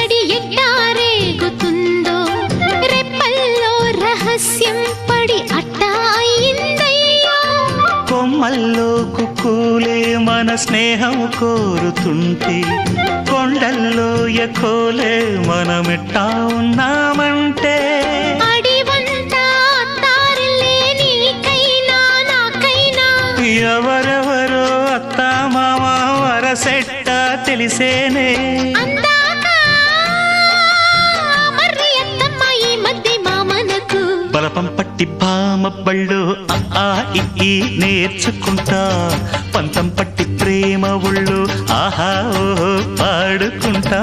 సడి ఎట్టారేగుతుందో రెప్పల్లో రహస్యం పడి అట్టా అయిందయ్యా కొమ్మల్లో కుక్కూలే మన స్నేహం కోరుతుంటే కొండల్లో ఎకోలే మనమెట్టా ఉన్నామంటే అడివంతా తారలే నీకైనా నాకైనా ఎవరెవరో అత్తా మామ వరసెట్ట తెలిసేనే అందాక మర్రి అత్తమ్మ ఈ మధ్య మామనకు బలపం పట్టి భామ బళ్ళు ఆ ఈ నేర్చుకుంటా పంతం పట్టి ప్రేమ ఒళ్ళు ఆహా ఓహో పాడుకుంటా